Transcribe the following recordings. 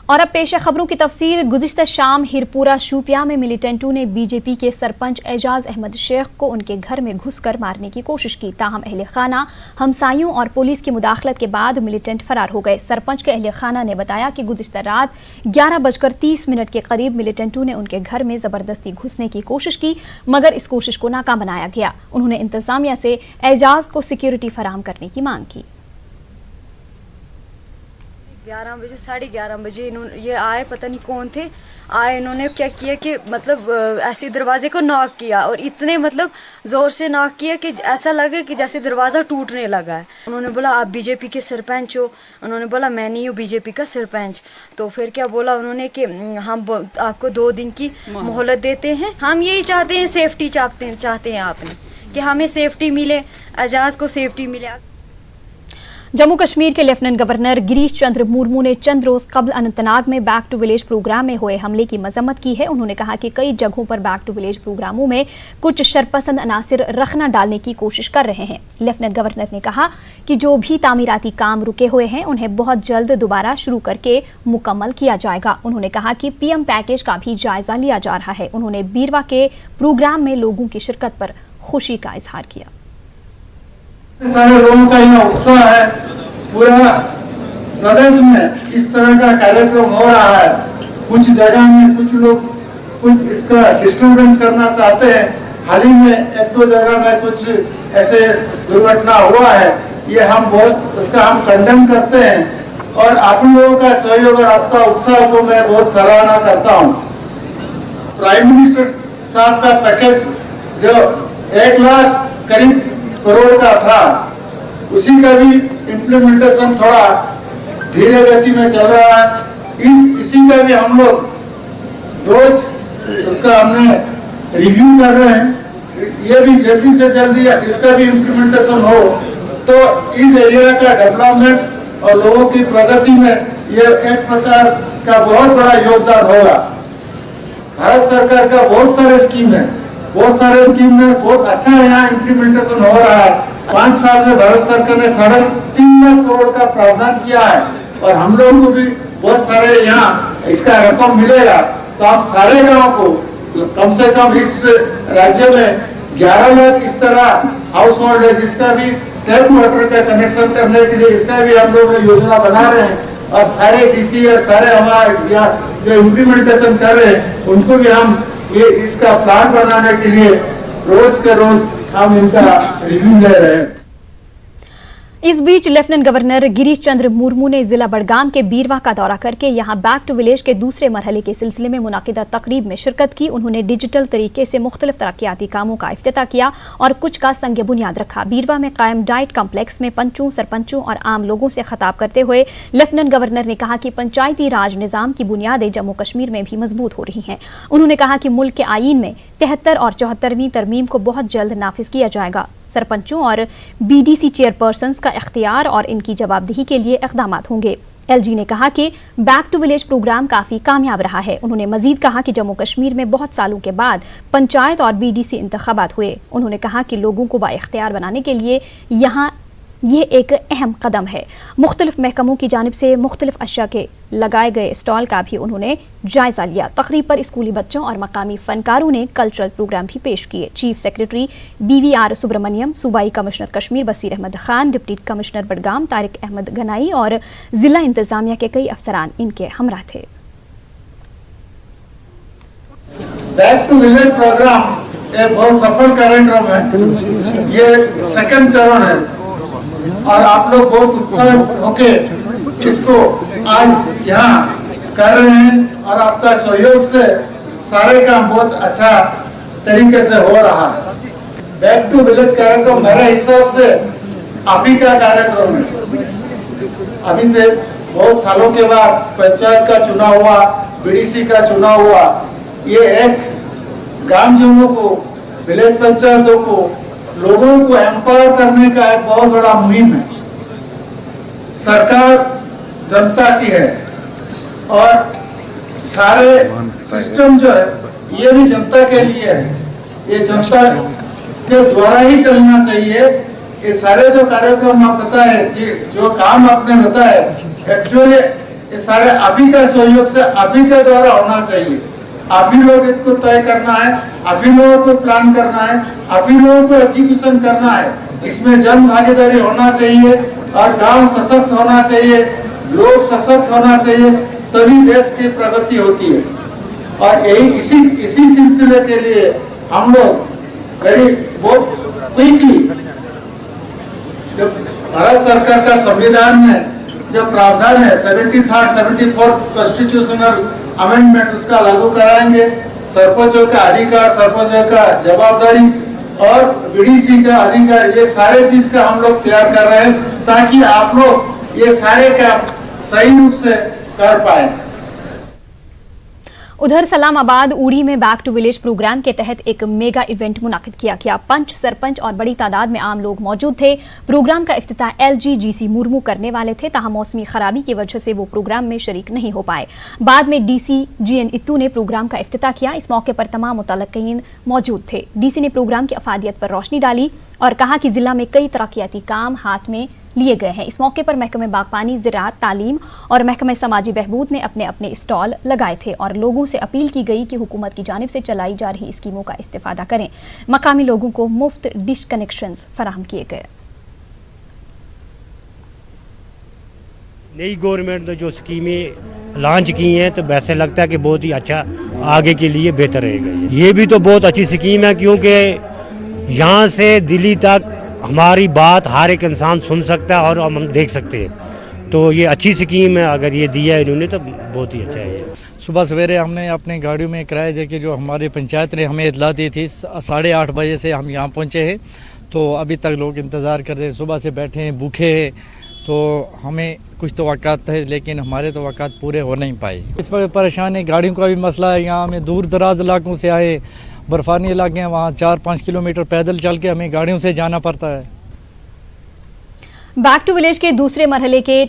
और अब पेश है खबरों की तफसील। गुज़िश्ता शाम हिरपुरा शूपिया में मिलिटेंटों ने बीजेपी के सरपंच एजाज अहमद शेख को उनके घर में घुसकर मारने की कोशिश की। ताहम अहले खाना, हमसायों और पुलिस की मुदाखलत के बाद मिलिटेंट फरार हो गए। सरपंच के अहले खाना ने बताया कि गुज़िश्ता रात 11:30 के करीब मिलिटेंटों ने उनके घर में जबरदस्ती घुसने की कोशिश की, मगर इस कोशिश को नाकाम बनाया गया। उन्होंने इंतजामिया से एजाज को सिक्योरिटी फराहम करने की मांग की। 11 बजे 11:30 बजे ये आए, पता नहीं कौन थे, आए। इन्होंने क्या किया कि मतलब ऐसे दरवाजे को नॉक किया और इतने मतलब ज़ोर से नॉक किया कि ऐसा लगे कि जैसे दरवाज़ा टूटने लगा है। उन्होंने बोला आप बीजेपी के सरपंच हो। उन्होंने बोला मैं नहीं हूँ बीजेपी का सरपंच। तो फिर क्या बोला उन्होंने कि हम आपको 2 दिन की मोहलत देते हैं। हम यही चाहते हैं, सेफ्टी चाहते हैं आपने कि हमें सेफ्टी मिले, एजाज को सेफ्टी मिले। जम्मू कश्मीर के लेफ्टिनेंट गवर्नर गिरीश चंद्र मुर्मू ने चंद रोज कबल अनंतनाग में बैक टू विलेज प्रोग्राम में हुए हमले की मजम्मत की है। उन्होंने कहा कि कई जगहों पर बैक टू विलेज प्रोग्रामों में कुछ शरपसंद अनासिर रखना डालने की कोशिश कर रहे हैं। लेफ्टिनेंट गवर्नर ने कहा कि जो भी तामीराती काम रुके हुए हैं उन्हें बहुत जल्द दोबारा शुरू करके मुकम्मल किया जाएगा। उन्होंने कहा कि पीएम पैकेज का भी जायजा लिया जा रहा है। उन्होंने बीरवा के प्रोग्राम में लोगों की शिरकत पर खुशी का इजहार किया। सारे लोगों का यह उत्साह है, पूरा प्रदेश में इस तरह का कार्यक्रम हो रहा है। कुछ जगह में कुछ लोग कुछ इसका डिस्टर्बेंस करना चाहते हैं। हाल ही में 1-2 जगह में कुछ ऐसे दुर्घटना हुआ है। ये हम बहुत उसका हम कंडेम करते हैं और आप लोगों का सहयोग और आपका उत्साह को मैं बहुत सराहना करता हूँ। प्राइम मिनिस्टर साहब का पैकेज जो 1 लाख करीब करोड़ का था, उसी का भी इम्प्लीमेंटेशन थोड़ा धीरे गति में चल रहा है। इसी का भी हम लोग रोज उसका हमने रिव्यू कर रहे हैं। ये भी जल्दी से जल्दी इसका भी इम्प्लीमेंटेशन हो तो इस एरिया का डेवलपमेंट और लोगों की प्रगति में ये एक प्रकार का बहुत बड़ा योगदान होगा। भारत सरकार का बहुत सारे स्कीम में बहुत अच्छा यहाँ इम्प्लीमेंटेशन हो रहा है। 5 साल में भारत सरकार ने 3.5 लाख करोड़ का प्रावधान किया है और हम लोगों को भी बहुत सारे यहाँ इसका रकम मिलेगा। तो आप सारे गांव को कम से कम इस राज्य में 11 लाख इस तरह हाउस होल्ड है जिसका भी टैप वाटर का कनेक्शन करने के लिए इसका भी हम लोग योजना बना रहे हैं। और सारे डीसी और सारे हमारे यहाँ जो इम्प्लीमेंटेशन कर रहे हैं उनको भी हम ये इसका प्लान बनाने के लिए रोज के रोज हम इनका रिव्यू ले रहे हैं। इस बीच लेफ्टिनेंट गवर्नर गिरीश चंद्र मुर्मू ने जिला बड़गाम के बीरवा का दौरा करके यहां बैक टू विलेज के दूसरे मरहले के सिलसिले में मुनाकिदा तकरीब में शिरकत की। उन्होंने डिजिटल तरीके से मुख्तलिफ तरक्याती कामों का इफ्तिताह किया और कुछ का संग बुनियाद रखा। बीरवा में कायम डाइट कम्प्लेक्स में पंचों, सरपंचों और आम लोगों से खिताब करते हुए लेफ्टिनेंट गवर्नर ने कहा कि पंचायती राज निज़ाम की बुनियादें जम्मू कश्मीर में भी मजबूत हो रही हैं। उन्होंने कहा कि मुल्क के आईन में 73 और 74वीं तरमीम को बहुत जल्द नाफिज किया जाएगा। सरपंचों और बीडीसी चेयरपर्सन्स का इख्तियार और इनकी जवाबदेही के लिए इक़दामात होंगे। एलजी ने कहा कि बैक टू विलेज प्रोग्राम काफ़ी कामयाब रहा है। उन्होंने मजीद कहा कि जम्मू कश्मीर में बहुत सालों के बाद पंचायत और बीडीसी इंतखाबात हुए। उन्होंने कहा कि लोगों को बाइख्तियार बनाने के लिए यहाँ ये एक अहम कदम है। मुख्तलिफ महकमों की जानिब से मुख्तलिफ अशिया के लगाए गए स्टॉल का भी उन्होंने जायजा लिया। तकरीब पर स्कूली बच्चों और मकामी फनकारों ने कल्चरल प्रोग्राम भी पेश किए। चीफ सेक्रेटरी BVR सुब्रमण्यम, सूबाई कमिश्नर कश्मीर बसीर अहमद खान, डिप्टी कमिश्नर बडगाम तारिक अहमद गनाई और जिला इंतजामिया के कई अफसरान इनके हमराह थे। बैक टू विलेज प्रोग्राम एक बहुत सफल कार्यक्रम है। ये सेकंड चरण है और आप लोग बहुत उत्साहित होके इसको आज यहाँ कर रहे हैं और आपका सहयोग से सारे काम बहुत अच्छा तरीके से हो रहा है। बैक टू विलेज कार्यक्रम मेरे हिसाब से आप ही का कार्यक्रम है। अभी से बहुत सालों के बाद पंचायत का चुनाव हुआ, बीडीसी का चुनाव हुआ। ये एक ग्राम जम्मू को, विलेज पंचायतों को, लोगों को एम्पावर करने का एक बहुत बड़ा मुहिम है। सरकार जनता की है और सारे सिस्टम जो है ये भी जनता के लिए है। ये जनता के द्वारा ही चलना चाहिए। ये सारे जो कार्यक्रम आप बताए, जो काम आपने बताए, एक्चुअली ये सारे आप ही का सहयोग से आप ही के द्वारा होना चाहिए। आप ही लोग इसको तय करना है, आप ही लोगों को प्लान करना है, आप ही लोगों को एग्जीक्यूशन करना है। इसमें जन भागीदारी होना चाहिए और गांव सशक्त होना चाहिए, लोग सशक्त होना चाहिए, तभी देश की प्रगति होती है। और यही इसी सिलसिले के लिए हम लोग बहुत क्विकली, जब भारत सरकार का संविधान में जब प्रावधान है 74th कॉन्स्टिट्यूशनल अमेंडमेंट, उसका लागू कराएंगे। सरपंचों का अधिकार, सरपंचों का जवाबदारी और बीडीसी का अधिकार, ये सारे चीज का हम लोग तैयार कर रहे हैं ताकि आप लोग ये सारे काम सही रूप से कर पाए। उधर सलामाबाद उड़ी में बैक टू विलेज प्रोग्राम के तहत एक मेगा इवेंट मुनाकिद किया गया। पंच, सरपंच और बड़ी तादाद में आम लोग मौजूद थे। प्रोग्राम का इफ्तिताह LG मुर्मू करने वाले थे, ताहम मौसमी खराबी की वजह से वो प्रोग्राम में शरीक नहीं हो पाए। बाद में DC GN इत्तू ने प्रोग्राम का इफ्तिताह किया। इस मौके पर तमाम मुतल्लिकीन मौजूद थे। DC ने प्रोग्राम की अफादियत पर रोशनी डाली और कहा कि जिला में कई तरक्याती काम हाथ में लिए गए हैं। इस मौके पर महकमे बागबानी, ज़राअत, तालीम और महकमे समाजी बहबूद ने अपने अपने स्टॉल लगाए थे और लोगों से अपील की गई कि हुकूमत की जानिब से चलाई जा रही स्कीमों का इस्तेफादा करें। मकामी लोगों को मुफ्त डिश कनेक्शंस फराहम किए गए। नई गवर्नमेंट ने जो स्कीमें लॉन्च की हैं तो वैसे लगता है कि बहुत ही अच्छा आगे के लिए बेहतर रहेगा। ये भी तो बहुत अच्छी स्कीम है क्योंकि यहाँ से दिल्ली तक हमारी बात हर एक इंसान सुन सकता है और हम देख सकते हैं। तो ये अच्छी स्कीम है, अगर ये दिया है इन्होंने तो बहुत ही अच्छा है। सुबह सवेरे हमने अपने गाड़ियों में किराए दे के जो हमारी पंचायत ने हमें इतला दी थी, 8:30 बजे से हम यहाँ पहुँचे हैं। तो अभी तक लोग इंतज़ार कर रहे हैं, सुबह से बैठे हैं, भूखे हैं। तो हमें कुछ तवक्कात थे लेकिन हमारे तवक्कात पूरे हो नहीं पाए। इस पर परेशान है, गाड़ियों का भी मसला है। यहाँ हमें दूर दराज इलाकों से आए, बर्फानी इलाके हैं, वहाँ 4-5 किलोमीटर पैदल चल के हमें गाड़ियों से जाना पड़ता है। बैक टू विलेज के दूसरे मरहले के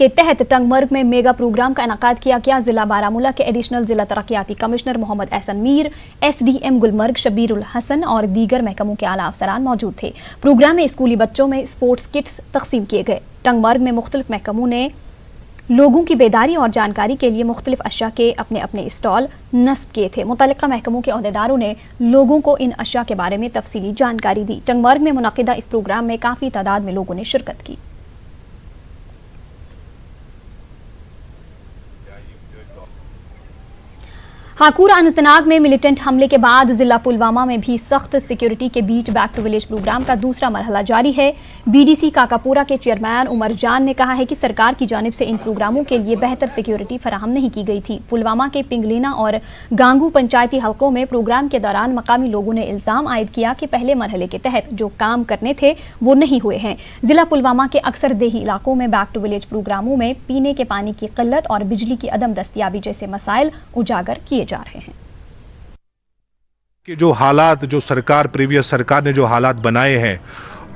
तहत टंगमर्ग में मेगा प्रोग्राम का इनाकाद किया गया। जिला बारामूला के एडिशनल जिला तरक्याती कमिश्नर मोहम्मद एहसन मीर, SDM गुलमर्ग शबीरुल हसन और दीगर महकमों के आला अफसरान मौजूद थे। प्रोग्राम में स्कूली बच्चों में स्पोर्ट्स किट्स तकसीम किए गए। टंगमर्ग में मुख्तलिफ महकमों ने लोगों की बेदारी और जानकारी के लिए मुख्तलिफ अशिया के अपने अपने स्टॉल नस्ब किए थे। मुतल्लिका महकमों के अहदेदारों ने लोगों को इन अशिया के बारे में तफसीली जानकारी दी। टंगमर्ग में मुनाकिदा इस प्रोग्राम में काफ़ी तादाद में लोगों ने शिरकत की। हाकूर अनंतनाग में मिलिटेंट हमले के बाद जिला पुलवामा में भी सख्त सिक्योरिटी के बीच बैक टू विलेज प्रोग्राम का दूसरा मरहला जारी है। BDC काकापुरा के चेयरमैन उमर जान ने कहा है कि सरकार की जानिब से इन प्रोग्रामों के लिए बेहतर सिक्योरिटी फराहम नहीं की गई थी। पुलवामा के पिंगलीना और गांगू पंचायती हलकों में प्रोग्राम के दौरान मकामी लोगों ने इल्जाम आयद किया कि पहले मरहले के तहत जो काम करने थे वो नहीं हुए हैं। जिला पुलवामा के अक्सर देही इलाकों में बैक टू विलेज प्रोग्रामों में पीने के पानी की किल्लत और बिजली की अदम दस्तियाबी जैसे मसाइल उजागर किए जा रहे हैं। कि जो हालात जो प्रीवियस सरकार ने जो हालात बनाए हैं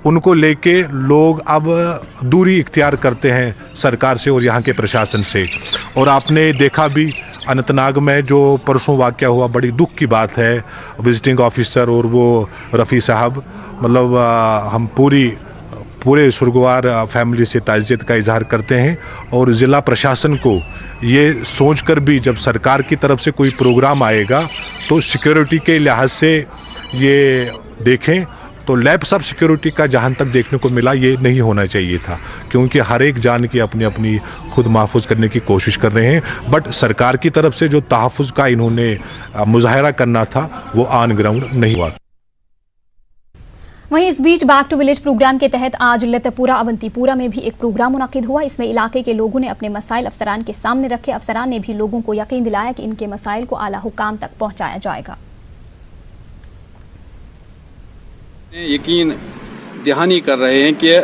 उनको लेके लोग अब दूरी इख्तियार करते हैं सरकार से और यहाँ के प्रशासन से। और आपने देखा भी अनंतनाग में जो परसों वाक़या हुआ, बड़ी दुख की बात है। विजिटिंग ऑफिसर और वो रफ़ी साहब, मतलब हम पूरे सुरगवार फैमिली से ताज़ियत का इजहार करते हैं। और ज़िला प्रशासन को ये सोचकर भी जब सरकार की तरफ से कोई प्रोग्राम आएगा तो सिक्योरिटी के लिहाज से ये देखें। तो लैप्स ऑफ सिक्योरिटी का जहाँ तक देखने को मिला ये नहीं होना चाहिए था, क्योंकि हर एक जान की अपनी अपनी खुद महफूज करने की कोशिश कर रहे हैं। बट सरकार की तरफ से जो तहफ़्फ़ुज़ का इन्होंने मुज़ाहरा करना था वो ऑन ग्राउंड नहीं हुआ। वहीं इस बीच बैक टू विलेज प्रोग्राम के तहत आज लतपुरा अवंतीपुरा में भी एक प्रोग्राम मुनाकिद हुआ। इसमें इलाके के लोगों ने अपने मसाइल अफसरान के सामने रखे। अफसरान ने भी लोगों को यकीन दिलाया कि इनके मसाइल को आला हुकाम तक पहुंचाया जाएगा। यकीन दहानी कर रहे हैं कि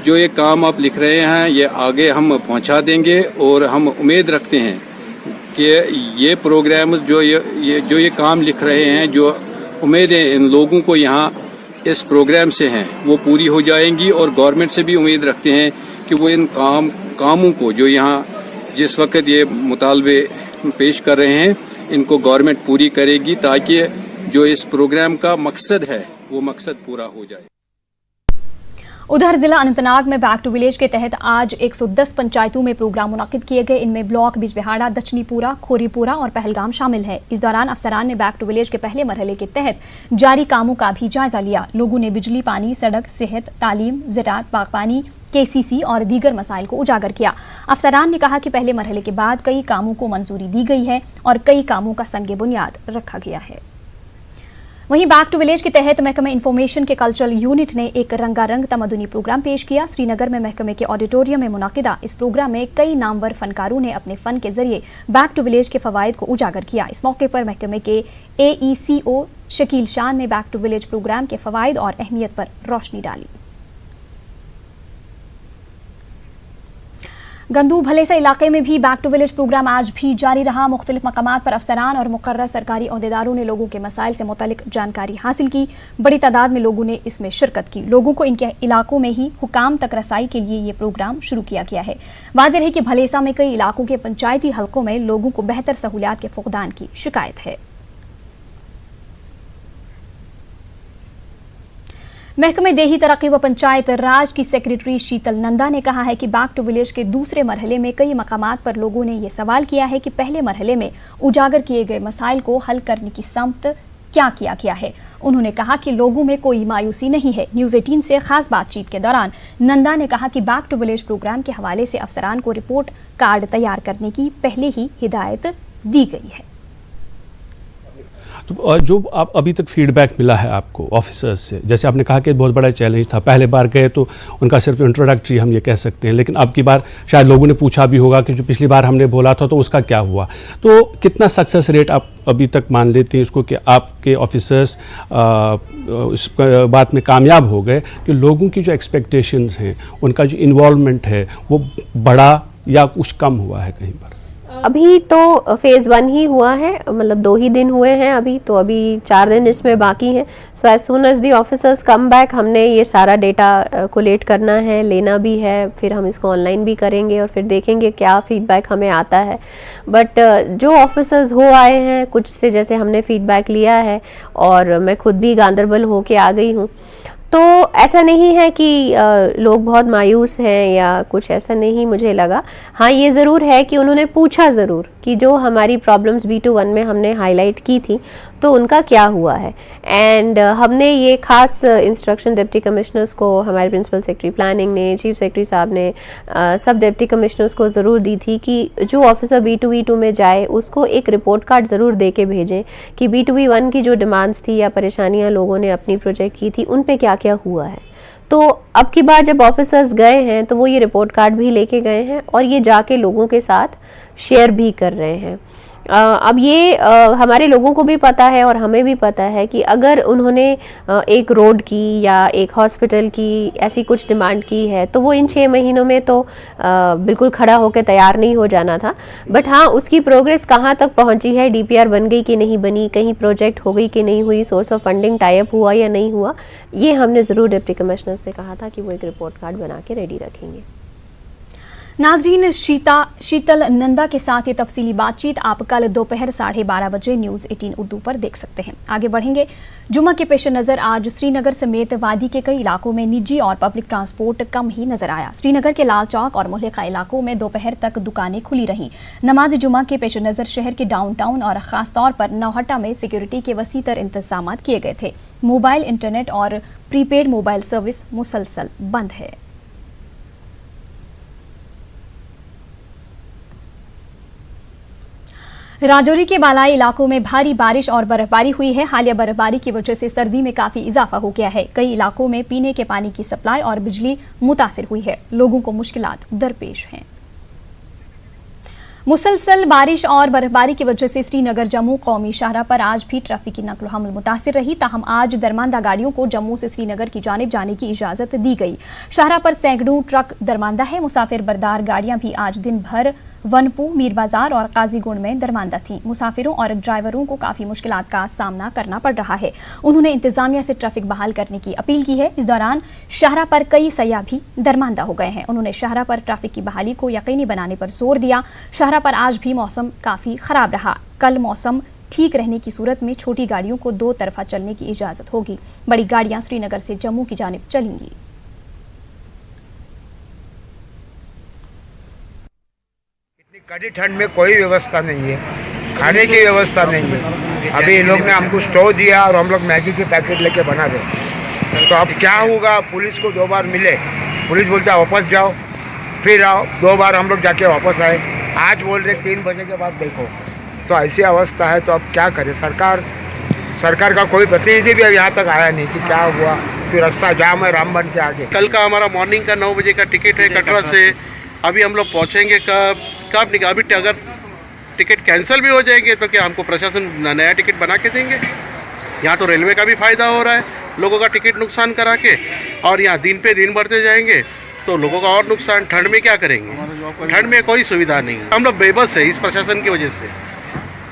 जो ये काम आप लिख रहे हैं ये आगे हम पहुंचा देंगे और हम उम्मीद रखते हैं कि ये प्रोग्राम जो ये काम लिख रहे हैं, जो उम्मीदें इन लोगों को यहाँ इस प्रोग्राम से हैं वो पूरी हो जाएंगी। और गवर्नमेंट से भी उम्मीद रखते हैं कि वो इन कामों को जो यहाँ जिस वक्त ये मुतालबे पेश कर रहे हैं इनको गवर्नमेंट पूरी करेगी, ताकि जो इस प्रोग्राम का मकसद है वो मकसद पूरा हो जाए। उधर जिला अनंतनाग में बैक टू विलेज के तहत आज 110 पंचायतों में प्रोग्राम मुनक्किद किए गए। इनमें ब्लॉक बिजबिहाड़ा, दक्षिणीपुरा, खोरीपुरा और पहलगाम शामिल है। इस दौरान अफसरान ने बैक टू विलेज के पहले मरहले के तहत जारी कामों का भी जायजा लिया। लोगों ने बिजली, पानी, सड़क, सेहत, तालीम, ज़राअत, बागबानी, KCC और दीगर मसाइल को उजागर किया। अफसरान ने कहा कि पहले मरहले के बाद कई कामों को मंजूरी दी गई है और कई कामों का संगे बुनियाद रखा गया है। वहीं बैक टू विलेज के तहत महकमे इंफॉर्मेशन के कल्चरल यूनिट ने एक रंगारंग तमदुनी प्रोग्राम पेश किया। श्रीनगर में महकमे के ऑडिटोरियम में मुनाकिदा इस प्रोग्राम में कई नामवर फनकारों ने अपने फन के जरिए बैक टू विलेज के फवायद को उजागर किया। इस मौके पर महकमे के AECO शकील शान ने बैक टू विलेज प्रोग्राम के फवायद और अहमियत पर रोशनी डाली। गंदू भलेसा इलाके में भी बैक टू विलेज प्रोग्राम आज भी जारी रहा। मुख्तलिफ मकामात पर अफसरान और मुकर्रर सरकारी ओहदेदारों ने लोगों के मसाइल से मुतल्लिक जानकारी हासिल की। बड़ी तादाद में लोगों ने इसमें शिरकत की। लोगों को इनके इलाकों में ही हुकाम तक रसाई के लिए ये प्रोग्राम शुरू किया गया है। वाज़ेह है कि भलेसा में कई इलाकों के पंचायती हलकों में लोगों को बेहतर सहूलियात के फुकदान की शिकायत है। महकमे देही तरक्की व पंचायत राज की सेक्रेटरी शीतल नंदा ने कहा है कि बैक टू विलेज के दूसरे मरहले में कई मकामात पर लोगों ने यह सवाल किया है कि पहले मरहले में उजागर किए गए मसाइल को हल करने की समत क्या किया गया है। उन्होंने कहा कि लोगों में कोई मायूसी नहीं है। न्यूज़ 18 से खास बातचीत के दौरान नंदा ने कहा कि बैक टू विलेज प्रोग्राम के हवाले से अफसरान को रिपोर्ट कार्ड तैयार करने की पहले ही हिदायत दी गई है। तो जो आप अभी तक फीडबैक मिला है आपको ऑफिसर्स से, जैसे आपने कहा कि बहुत बड़ा चैलेंज था, पहले बार गए तो उनका सिर्फ इंट्रोडक्टरी हम ये कह सकते हैं, लेकिन अब की बार शायद लोगों ने पूछा भी होगा कि जो पिछली बार हमने बोला था तो उसका क्या हुआ। तो कितना सक्सेस रेट आप अभी तक मान लेते हैं इसको कि आपके ऑफिसर्स इस बात में कामयाब हो गए कि लोगों की जो एक्सपेक्टेशंस हैं, उनका जो इन्वॉल्वमेंट है वो बढ़ा या कुछ कम हुआ है कहीं पर? अभी तो फेज़ 1 ही हुआ है, मतलब 2 ही दिन हुए हैं अभी, तो अभी 4 दिन इसमें बाकी हैं। So as soon as the officers come back हमने ये सारा डेटा कोलेट करना है, लेना भी है, फिर हम इसको ऑनलाइन भी करेंगे और फिर देखेंगे क्या फीडबैक हमें आता है। बट जो ऑफिसर्स हो आए हैं, कुछ से जैसे हमने फीडबैक लिया है और मैं खुद भी गांदरबल होके आ गई हूँ, तो ऐसा नहीं है कि लोग बहुत मायूस हैं या कुछ ऐसा नहीं मुझे लगा। हाँ, ये ज़रूर है कि उन्होंने पूछा ज़रूर कि जो हमारी प्रॉब्लम्स B21 में हमने हाईलाइट की थी तो उनका क्या हुआ है। एंड हमने ये खास इंस्ट्रक्शन डिप्टी कमिश्नर्स को, हमारे प्रिंसिपल सेक्रेटरी प्लानिंग ने, चीफ सेक्रेटरी साहब ने, सब डिप्टी कमिश्नर्स को ज़रूर दी थी कि जो ऑफिसर B2V2 में जाए उसको एक रिपोर्ट कार्ड ज़रूर दे के भेजें कि B2V1 की जो डिमांड्स थी या परेशानियाँ लोगों ने अपनी प्रोजेक्ट की थी उन पे क्या क्या हुआ है। तो अब की बार जब ऑफिसर्स गए हैं तो वो ये रिपोर्ट कार्ड भी लेके गए हैं और ये जाके लोगों के साथ शेयर भी कर रहे हैं। अब ये हमारे लोगों को भी पता है और हमें भी पता है कि अगर उन्होंने एक रोड की या एक हॉस्पिटल की ऐसी कुछ डिमांड की है तो वो इन 6 महीनों में तो बिल्कुल खड़ा होकर तैयार नहीं हो जाना था। बट हाँ, उसकी प्रोग्रेस कहाँ तक पहुँची है, DPR बन गई कि नहीं बनी, कहीं प्रोजेक्ट हो गई कि नहीं हुई, source of funding tie up हुआ या नहीं हुआ, ये हमने ज़रूर डिप्टी कमिश्नर से कहा था कि वो एक रिपोर्ट कार्ड बना के रेडी रखेंगे। नाजरीन, शीतल नंदा के साथ ये तफसीली बातचीत आप कल दोपहर 12:30 बजे न्यूज़ 18 उर्दू पर देख सकते हैं। आगे बढ़ेंगे। जुम्मा के पेश नज़र आज श्रीनगर समेत वादी के कई इलाकों में निजी और पब्लिक ट्रांसपोर्ट कम ही नजर आया। श्रीनगर के लाल चौक और मुहल्लिका इलाकों में दोपहर तक दुकानें खुली रहीं। नमाज जुम्मा के पेश नज़र शहर के डाउनटाउन और ख़ास तौर पर नौहट्टा में सिक्योरिटी के वसीतर इंतजाम किए गए थे। मोबाइल, इंटरनेट और प्रीपेड मोबाइल सर्विस मुसलसल बंद है। राजौरी के बालाई इलाकों में भारी बारिश और बर्फबारी हुई है। हालिया बर्फबारी की वजह से सर्दी में काफ़ी इजाफा हो गया है। कई इलाकों में पीने के पानी की सप्लाई और बिजली मुतासिर हुई है। लोगों को मुश्किलात दरपेश हैं। मुसलसल बारिश और बर्फबारी की वजह से श्रीनगर जम्मू कौमी शाहरा पर आज भी ट्रैफिक की नकलो हमल मुतासिर रही। ताहम आज दरमानदा गाड़ियों को जम्मू से श्रीनगर की जानिब जाने की इजाज़त दी गई। शाहरा पर सैकड़ों ट्रक दरमानदा है। मुसाफिर बरदार गाड़ियां भी आज दिन भर वनपू, मीर बाजार और काजीगुंड में दरमानदा थी। मुसाफिरों और ड्राइवरों को काफ़ी मुश्किलात का सामना करना पड़ रहा है। उन्होंने इंतजामिया से ट्रैफिक बहाल करने की अपील की है। इस दौरान शाहरा पर कई सयाह भी दरमानदा हो गए हैं। उन्होंने शाहरा पर ट्रैफिक की बहाली को यकीनी बनाने पर जोर दिया। शाहरा पर आज भी मौसम काफ़ी ख़राब रहा। कल मौसम ठीक रहने की सूरत में छोटी गाड़ियों को 2 तरफा चलने की इजाज़त होगी। बड़ी गाड़ियाँ श्रीनगर से जम्मू की जानिब चलेंगी। कड़ी ठंड में कोई व्यवस्था नहीं है, खाने की व्यवस्था नहीं है। अभी इन लोग ने हमको स्टोव दिया और हम लोग मैगी के पैकेट लेके बना रहे। तो अब क्या होगा? पुलिस को 2 बार मिले, पुलिस बोलता है वापस जाओ, फिर आओ। 2 बार हम लोग जाके वापस आए। आज बोल रहे 3 बजे के बाद देखो। तो ऐसी अवस्था है, तो अब क्या करे? सरकार का कोई प्रतिनिधि भी यहाँ तक आया नहीं कि क्या हुआ, फिर रास्ता जाम है रामबन के आगे। कल का हमारा मॉर्निंग का 9 बजे का टिकट है कटरा से। अभी हम लोग पहुँचेंगे कब निकाल? अभी अगर टिकट कैंसिल भी हो जाएंगे तो क्या हमको प्रशासन नया टिकट बना के देंगे? यहाँ तो रेलवे का भी फ़ायदा हो रहा है, लोगों का टिकट नुकसान करा के, और यहाँ दिन पे दिन बढ़ते जाएंगे तो लोगों का और नुकसान। ठंड में क्या करेंगे? ठंड में कोई सुविधा नहीं। हम लोग बेबस है इस प्रशासन की वजह से,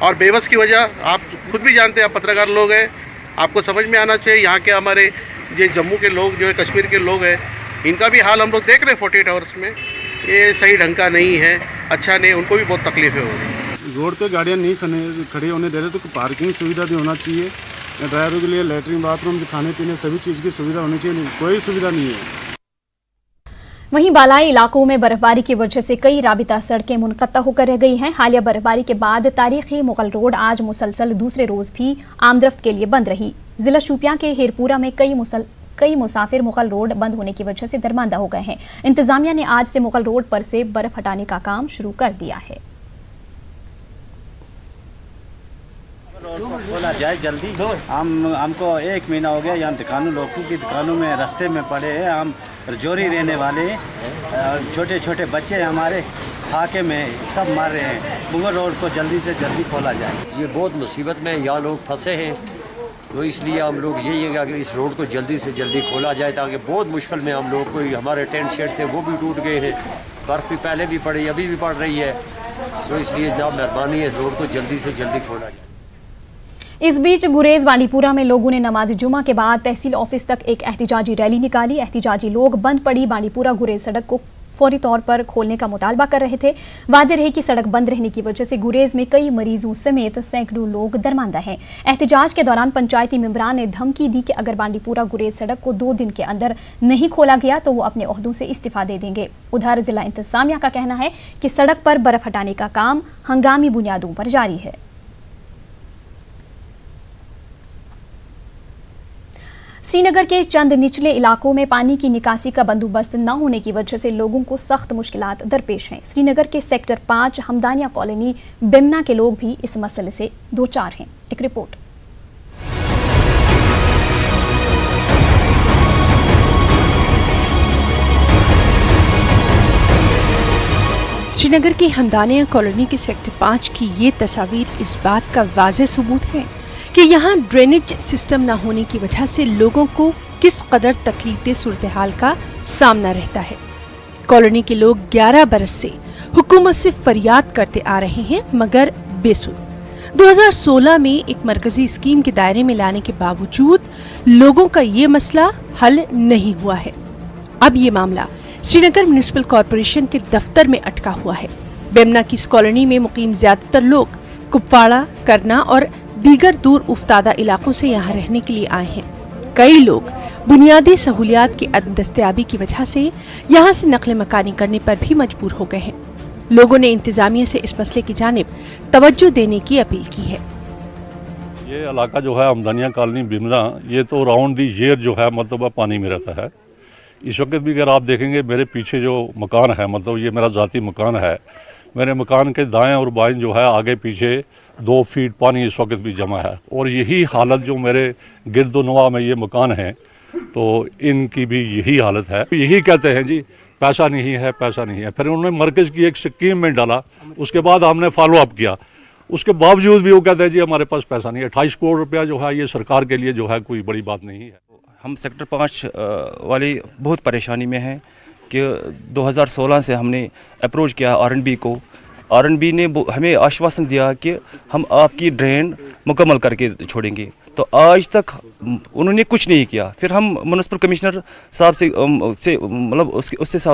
और बेबस की वजह आप खुद भी जानते हैं, आप पत्रकार लोग हैं, आपको समझ में आना चाहिए। यहाँ के हमारे ये जम्मू के लोग जो है, कश्मीर के लोग हैं, इनका भी हाल हम लोग देख रहे हैं 48 आवर्स में। ये सही ढंग का नहीं है, अच्छा नहीं, उनको भी बहुत तकलीफें हो रही हैं। रोड पे गाड़ियाँ नहीं खड़ी होने दे रहे, तो पार्किंग सुविधा भी होना चाहिए। ड्राइवरों के लिए लैट्रिन बाथरूम, खाने पीने सभी चीज़ की सुविधा होनी चाहिए, कोई सुविधा नहीं है। वहीं बालाई इलाकों में बर्फबारी की वजह से कई राबिता सड़कें मुनक़ता होकर रह गई हैं। हालिया बर्फबारी के बाद तारीखी मुगल रोड आज मुसलसल दूसरे रोज भी आमदरफ्त के लिए बंद रही। जिला शोपियां के हिरपुरा में कई मुसाफिर मुगल रोड बंद होने की वजह से दरमांदा हो गए हैं। इंतजामिया ने आज से मुगल रोड पर से बर्फ हटाने का काम शुरू कर दिया है। रोड को खोला जाए जल्दी। हमको 1 महीना हो गया यहाँ लोगों की दुकानों में रास्ते में पड़े हैं। हम रजौरी रहने वाले, छोटे छोटे बच्चे हमारे फाके में सब मार रहे हैं। मुगल रोड को जल्दी से जल्दी खोला जाए। ये बहुत मुसीबत में यहाँ लोग फंसे हैं, तो इसलिए हम लोग यही है कि इस रोड को जल्दी से जल्दी खोला जाए, ताकि बहुत मुश्किल में हम लोग कोई हमारे टेंट शेड थे वो भी टूट गए हैं, बर्फ़ भी पहले भी पड़ी, अभी भी पड़ रही है। तो इसलिए जनाब मेहरबानी है, इस रोड को जल्दी से जल्दी खोला जाए। इस बीच गुरेज बांडीपुरा में लोगों ने नमाज जुमा के बाद तहसील ऑफिस तक एक एहतिजाजी रैली निकाली। एहतिजाजी लोग बंद पड़ी बांडीपुरा गुरेज सड़क को फौरी तौर पर खोलने का मुतालबा कर रहे थे। वाज़ेह रहे कि सड़क बंद रहने की वजह से गुरेज में कई मरीजों समेत सैकड़ों लोग दरमांदा हैं। एहतिजाज के दौरान पंचायती मेंबरान ने धमकी दी कि अगर बांडीपुरा गुरेज सड़क को 2 दिन के अंदर नहीं खोला गया तो वो अपने ओहदों से इस्तीफा दे देंगे। उधर जिला इंतजामिया का कहना है कि सड़क पर बर्फ हटाने का काम हंगामी बुनियादों पर जारी है। श्रीनगर के चंद निचले इलाकों में पानी की निकासी का बंदोबस्त न होने की वजह से लोगों को सख्त मुश्किलात दरपेश हैं। श्रीनगर के सेक्टर 5 हमदानिया कॉलोनी बेमना के लोग भी इस मसले से दो चार हैं। एक रिपोर्ट। श्रीनगर की हमदानिया कॉलोनी के सेक्टर 5 की ये तस्वीर इस बात का वाज़ेह सबूत है कि यहाँ ड्रेनेज सिस्टम न होने की वजह से लोगों को किस कदर तकलीफदेह सूरत हाल का सामना रहता है। कॉलोनी के लोग 11 बरस से हुकूमत से फरियाद करते आ रहे हैं मगर बेसुध। 2016 में एक मरकजी स्कीम के दायरे में लाने के बावजूद लोगों का ये मसला हल नहीं हुआ है। अब ये मामला श्रीनगर म्युनिसिपल कॉरपोरेशन के दफ्तर में अटका हुआ है। बेमना की इस कॉलोनी में मुकीम ज्यादातर लोग कुपवाड़ा, करना और दीगर दूर उफ्तादा इलाकों से यहाँ रहने के लिए आए हैं। कई लोग बुनियादी सहूलियात की अदमदस्तयाबी की वजह से यहाँ से नकल मकानी करने पर भी मजबूर हो गए हैं। लोगों ने इंतजामिया से इस मसले की जानिब तवज्जो देने की अपील की है। ये इलाका जो है हमदानिया कॉलोनी बिमना, ये तो राउंड दी ईयर जो है मतलब पानी में रहता है। इस वक्त भी अगर आप देखेंगे मेरे पीछे जो मकान है, मतलब ये मेरा ज़ाती मकान है, मेरे मकान के दाएं और बाएं जो है आगे पीछे 2 फीट पानी इस वक्त भी जमा है। और यही हालत जो मेरे गिरदोनवा में ये मकान है, तो इनकी भी यही हालत है। यही कहते हैं जी पैसा नहीं है, पैसा नहीं है। फिर उन्होंने मरकज़ की एक स्कीम में डाला, उसके बाद हमने फॉलो अप किया, उसके बावजूद भी वो कहते हैं जी हमारे पास पैसा नहीं है। 28 करोड़ रुपया जो है ये सरकार के लिए जो है कोई बड़ी बात नहीं है। हम सेक्टर 5 वाली बहुत परेशानी में हैं कि 2016 से हमने अप्रोच किया R&B को। R&B ने हमें आश्वासन दिया कि हम आपकी ड्रेन मुकम्मल करके छोड़ेंगे, तो आज तक उन्होंने कुछ नहीं किया। फिर हम म्युनिसिपल कमिश्नर साहब से मतलब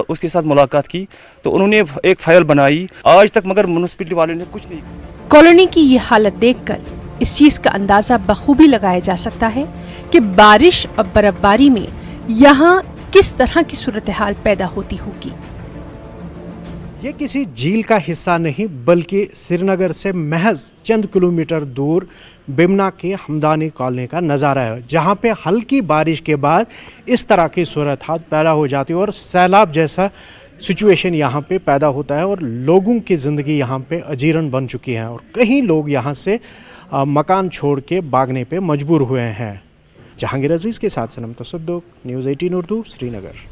उसके साथ मुलाकात की, तो उन्होंने एक फाइल बनाई आज तक, मगर म्युनिसिपलिटी वालों ने कुछ नहीं किया। कॉलोनी की ये हालत देखकर इस चीज का अंदाजा बखूबी लगाया जा सकता है कि बारिश और बर्फबारी में यहाँ किस तरह की सूरत हाल पैदा होती होगी। ये किसी झील का हिस्सा नहीं बल्कि श्रीनगर से महज चंद किलोमीटर दूर बिमना के हमदानी कॉलोनी का नज़ारा है, जहाँ पे हल्की बारिश के बाद इस तरह की सूरत हाल पैदा हो जाती है और सैलाब जैसा सिचुएशन यहाँ पे पैदा होता है और लोगों की ज़िंदगी यहाँ पे अजीरन बन चुकी है और कई लोग यहाँ से मकान छोड़ के भागने पे मजबूर हुए हैं। जहांगीर अजीज़ के साथ सनम तसद्दुक, न्यूज़ 18 उर्दू, श्रीनगर।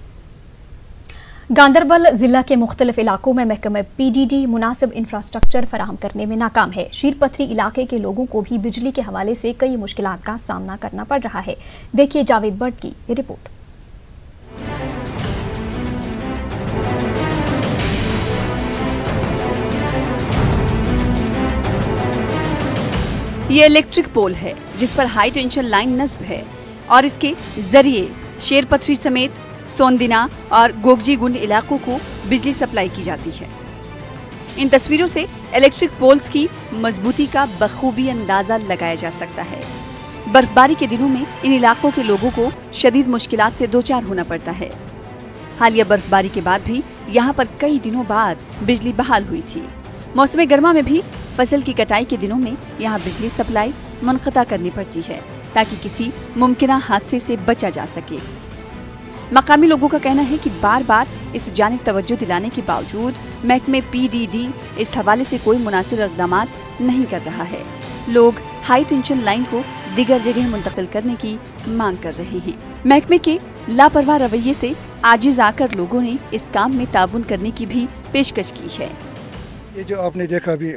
गांदरबल जिला के मुख्तलिफ इलाकों में महकमा PDD मुनासिब इंफ्रास्ट्रक्चर फराहम करने में नाकाम है। शीरपथरी इलाके के लोगों को भी बिजली के हवाले से कई मुश्किलात का सामना करना पड़ रहा है। देखिए जावेद भट्ट की ये रिपोर्ट। ये इलेक्ट्रिक पोल है जिस पर हाई टेंशन लाइन नस्ब है और इसके जरिए शेरपथरी समेत सोंदिना और गोगजीगुंड इलाकों को बिजली सप्लाई की जाती है। इन तस्वीरों से इलेक्ट्रिक पोल्स की मजबूती का बखूबी अंदाजा लगाया जा सकता है। बर्फबारी के दिनों में इन इलाकों के लोगों को शदीद मुश्किलात से दो चार होना पड़ता है। हालिया बर्फबारी के बाद भी यहाँ पर कई दिनों बाद बिजली बहाल हुई थी। मौसम गर्मा में भी फसल की कटाई के दिनों में यहाँ बिजली सप्लाई मुनक़ता करनी पड़ती है ताकि किसी मुमकिन हादसे से बचा जा सके। मकामी लोगों का कहना है कि बार बार इस जानिब तवज्जो दिलाने के बावजूद महकमे PDD इस हवाले से कोई मुनासिब इक़दाम नहीं कर रहा है। लोग हाई टेंशन लाइन को दीगर जगह मुंतकिल करने की मांग कर रहे हैं। महकमे के लापरवाह रवैये से आजिज आकर लोगों ने इस काम में ताउन करने की भी पेशकश की है। ये जो आपने देखा अभी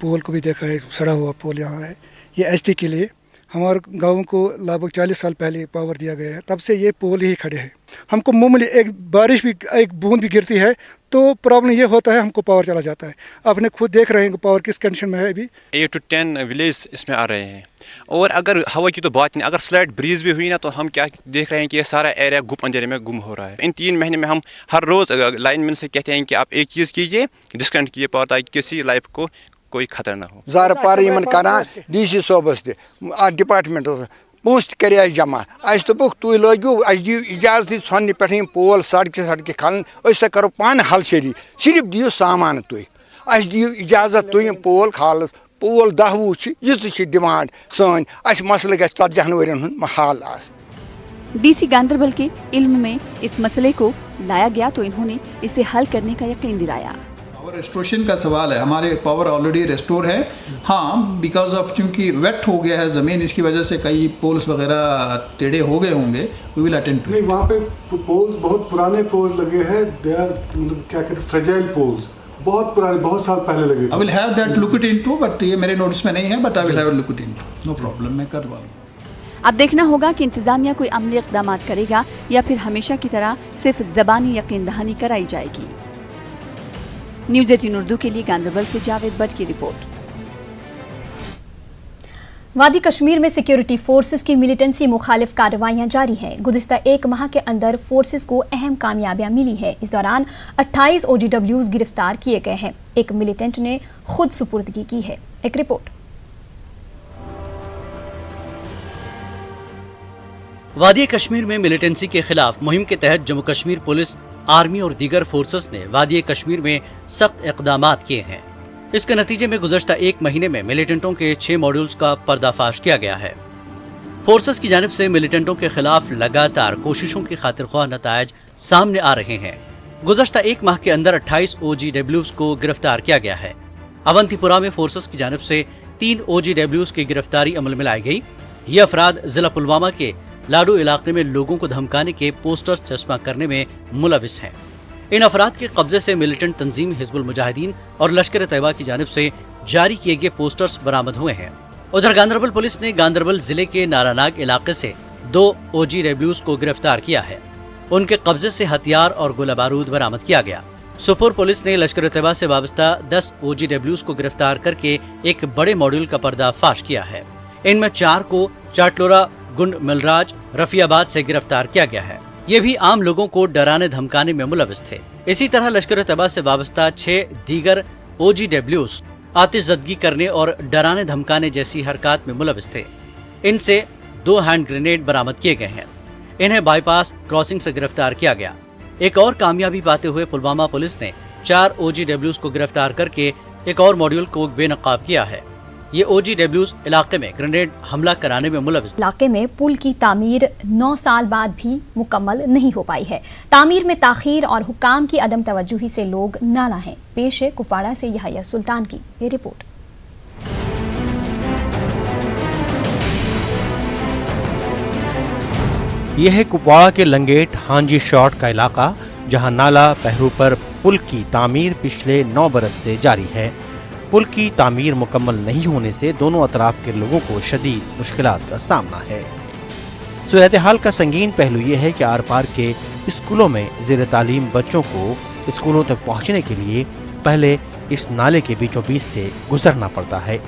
पोल को भी देखा है, सड़ा हुआ पोल यहाँ है, ये HD के लिए हमारे गाँव को लगभग 40 साल पहले पावर दिया गया है, तब से ये पोल ही खड़े हैं। हमको मामूली एक बारिश भी एक बूंद भी गिरती है तो प्रॉब्लम ये होता है, हमको पावर चला जाता है। आपने खुद देख रहे हैं कि पावर किस कंडीशन में है अभी। 8 to 10 विलेज इसमें आ रहे हैं और अगर हवा की तो बात नहीं, अगर स्लाइड ब्रीज भी हुई ना तो हम क्या देख रहे हैं कि ये सारा एरिया गुम अंधेरे में गुम हो रहा है। इन 3 महीने में हम हर रोज़ लाइनमैन से कहते हैं कि आप एक चीज़ कीजिए, डिस्कनेक्ट कीजिए पावर ताकि किसी लाइफ को कोई खतरा ना हो। जार पार यमन करान DC सोबस डिपार्टमेंट पोस्ट कर जमा दोक तुम लगो दियो इजाजत सोन पे पोल सड़क खलन करो पान हल शरी, सिर्फ दियो सामान तुम दियो इजाजत तुम पोल खाल पोल 10 वो डिमांड सन मसल ग 14 वर्यन हाल आस। DC गांदरबल के इल्म में इस मसले को लाया गया तो इन्होंने इसे हल करने का यकीन दिलाया। रेस्टोरेशन का सवाल है, हमारे पावर ऑलरेडी रेस्टोर है। हाँ, बिकॉज ऑफ चूंकि वेट हो गया है ज़मीन, इसकी वजह से कई पोल्स वगैरह टेढ़े हो गए होंगे। We will attend to. नहीं, वहाँ पे पोल्स बहुत पुराने पोल्स लगे हैं, दे आर मतलब क्या कहते हैं फ्रेजाइल पोल्स, बहुत पुराने, बहुत साल पहले लगे। I will have that look it into, but ये मेरे नोटिस में नहीं है, but I will have look it into. No problem, मैं करवा लूँ। अब देखना होगा कि इंतजामिया कोई अमली इक़दाम करेगा या फिर हमेशा की तरह सिर्फ ज़बानी यकीन दहानी कराई जाएगी। न्यूज़ 18 उर्दू के लिए गांदरबल से जावेद भट्ट की रिपोर्ट। वादी कश्मीर में सिक्योरिटी फोर्सेस की मिलिटेंसी मुखालिफ कार्रवाइयां जारी हैं। गुज़िश्ता 1 माह के अंदर फोर्सेस को अहम कामयाबियां मिली है। इस दौरान 28 OGWs गिरफ्तार किए गए हैं। एक मिलिटेंट ने खुद सुपुर्दगी की है। एक रिपोर्ट। वादी कश्मीर में मिलिटेंसी के खिलाफ मुहिम के तहत जम्मू कश्मीर पुलिस, आर्मी और दीगर फोर्सेस ने वादी कश्मीर में सख्त इक़दामात किए हैं। इसके नतीजे में गुज़श्ता 1 महीने में मिलिटेंटों के 6 मॉड्यूल्स का पर्दाफाश किया गया है। फोर्सेस की जानिब से मिलिटेंटों के खिलाफ लगातार कोशिशों की खातिरख्वाह नतायज सामने आ रहे हैं। गुज़श्ता 1 माह के अंदर 28 OGWs को गिरफ्तार किया गया है। अवंतीपुरा में फोर्सेस की जानिब से 3 OGWs की गिरफ्तारी अमल में लाई गई। ये अफराद जिला पुलवामा के लाडू इलाके में लोगों को धमकाने के पोस्टर्स चस्पा करने में मुलविस हैं। इन अफराद के कब्जे से मिलिटेंट तंजीम हिजबुल मुजाहिदीन और लश्कर तैयबा की जानिब से जारी किए गए पोस्टर्स बरामद हुए हैं। उधर गांदरबल पुलिस ने गांदरबल जिले के नारानाग इलाके से 2 OGWs को गिरफ्तार किया है। उनके कब्जे से हथियार और गोला बारूद बरामद किया गया। सोपोर पुलिस ने लश्कर तैयबा से वाबस्ता 10 OGWs को गिरफ्तार करके एक बड़े मॉड्यूल का पर्दाफाश किया है। इनमें 4 को चाटलोरा, गुंड, मिलराज, रफियाबाद से गिरफ्तार किया गया है। ये भी आम लोगों को डराने धमकाने में मुलविस थे। इसी तरह लश्कर तैयबा से वाबस्ता 6 दीगर OGWs आतिशज़दगी करने और डराने धमकाने जैसी हरकत में मुलविस थे। इनसे 2 हैंड ग्रेनेड बरामद किए गए हैं। इन्हें बाईपास क्रॉसिंग से गिरफ्तार किया गया। एक और कामयाबी पाते हुए पुलवामा पुलिस ने 4 OGWs को गिरफ्तार करके एक और मॉड्यूल को बेनकाब किया है। ये OGWs इलाके में ग्रेनेड हमला कराने में मुलविस। इलाके में पुल की तामीर 9 साल बाद भी मुकम्मल नहीं हो पाई है। तामीर में ताखीर और हुक्काम की अदम तवज्जुही से लोग नाला हैं। पेश है कुपवाड़ा से यहया सुल्तान की ये रिपोर्ट। यह है कुपवाड़ा के लंगेट हांजी शॉट का इलाका, जहां नाला पहरू पर पुल की तामीर पिछले 9 बरस से जारी है। पुल की तामीर मुकम्मल नहीं होने से दोनों अतराफ के लोगों को शदीद मुश्किलात का सामना है। सूरत हाल का संगीन पहलू ये है कि आर पार के स्कूलों में ज़ेर तालीम बच्चों को स्कूलों तक पहुँचने के लिए पहले इस नाले के बीचों बीच से गुजरना पड़ता है।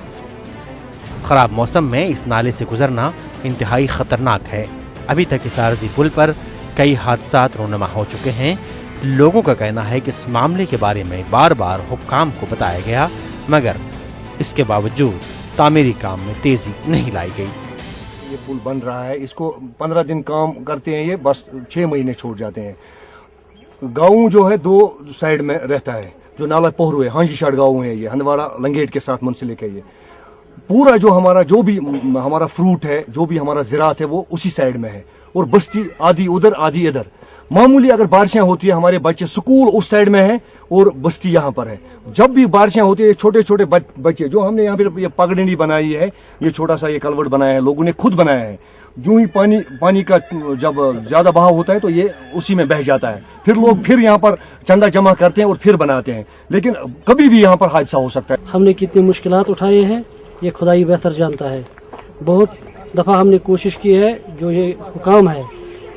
ख़राब मौसम में इस नाले से गुजरना इंतहाई ख़तरनाक है। अभी तक इस आरजी पुल पर कई हादसात रोनमा हो चुके हैं। लोगों का कहना है कि इस मामले के बारे में बार बार हुक्काम को बताया गया, मगर इसके बावजूद तामीरी काम में तेजी नहीं लाई गई। ये पुल बन रहा है, इसको 15 दिन काम करते हैं, ये बस 6 महीने छोड़ जाते हैं। गाँव जो है 2 साइड में रहता है, जो नाला पोहरू है, हांजी शाट गाँव है, ये हंदवाड़ा लंगेट के साथ मुंसलिक है। ये पूरा जो भी हमारा फ्रूट है, जो भी हमारा ज़राअत है, वो उसी साइड में है और बस्ती आधी उधर आधी इधर। मामूली अगर बारिशें होती है, हमारे बच्चे स्कूल उस साइड में है और बस्ती यहाँ पर है। जब भी बारिशें होती है, छोटे छोटे बच्चे, जो हमने यहाँ पे ये पगडंडी बनाई है, ये छोटा सा ये कलवर्ट बनाया है, लोगों ने खुद बनाया है। यूं ही पानी का जब ज्यादा बहाव होता है तो ये उसी में बह जाता है। फिर लोग फिर यहाँ पर चंदा जमा करते हैं और फिर बनाते हैं, लेकिन कभी भी यहाँ पर हादसा हो सकता है। हमने कितनी मुश्किलात उठाए हैं ये खुदा ही बेहतर जानता है। बहुत दफ़ा हमने कोशिश की है, जो ये हुकाम है,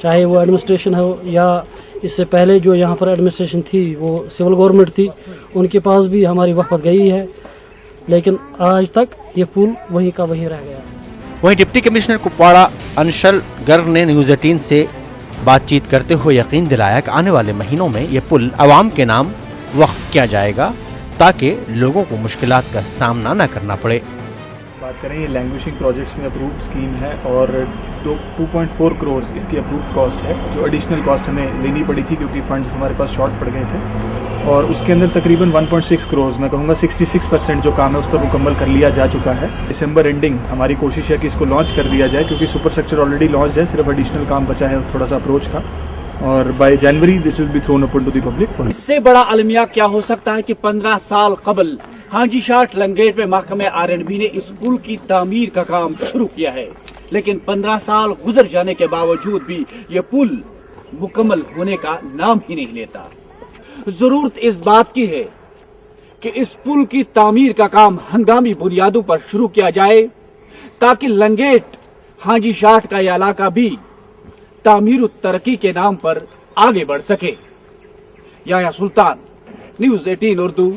चाहे वो एडमिनिस्ट्रेशन हो या इससे पहले जो यहाँ पर एडमिनिस्ट्रेशन थी वो सिविल गवर्नमेंट थी, उनके पास भी हमारी वफ़द गई है, लेकिन आज तक ये पुल वहीं का वहीं रह गया। वहीं डिप्टी कमिश्नर कुपवाड़ा अंशल गर्ग ने न्यूज़ 18 से बातचीत करते हुए यकीन दिलाया कि आने वाले महीनों में ये पुल आवाम के नाम वक्फ किया जाएगा, ताकि लोगों को मुश्किलात का सामना न करना पड़े। बात करें, ये लैंग्वेजिंग प्रोजेक्ट्स में अप्रूव्ड स्कीम है और 2.4 करोड़ इसकी अप्रूव्ड कॉस्ट है, जो एडिशनल कॉस्ट हमें लेनी पड़ी थी क्योंकि फंड्स हमारे पास शॉर्ट पड़ गए थे। और उसके अंदर तकरीबन 1.6 करोड़, मैं कहूँगा 66% जो काम है उस पर मुकम्मल कर लिया जा चुका है। दिसंबर एंडिंग हमारी कोशिश है कि इसको लॉन्च कर दिया जाए, क्योंकि सुपर स्ट्रक्चर ऑलरेडी लॉन्च है, सिर्फ एडिशनल काम बचा है थोड़ा सा अप्रोच का, और by January this will be thrown open to the public. इससे बड़ा अलमिया क्या हो सकता है कि 15 साल कबल हांजी शाट लंगेट में महकमे R&B ने इस पुल की तामीर का काम शुरू किया है, लेकिन 15 साल गुजर जाने के बावजूद भी ये पुल मुकम्मल होने का नाम ही नहीं लेता। जरूरत इस बात की है कि इस पुल की तामीर का काम हंगामी बुनियादों पर शुरू किया जाए, ताकि लंगेट हांजी शाट का यह इलाका भी तामीर तरक्की के नाम पर आगे बढ़ सके। यहया सुल्तान, न्यूज़ 18 उर्दू,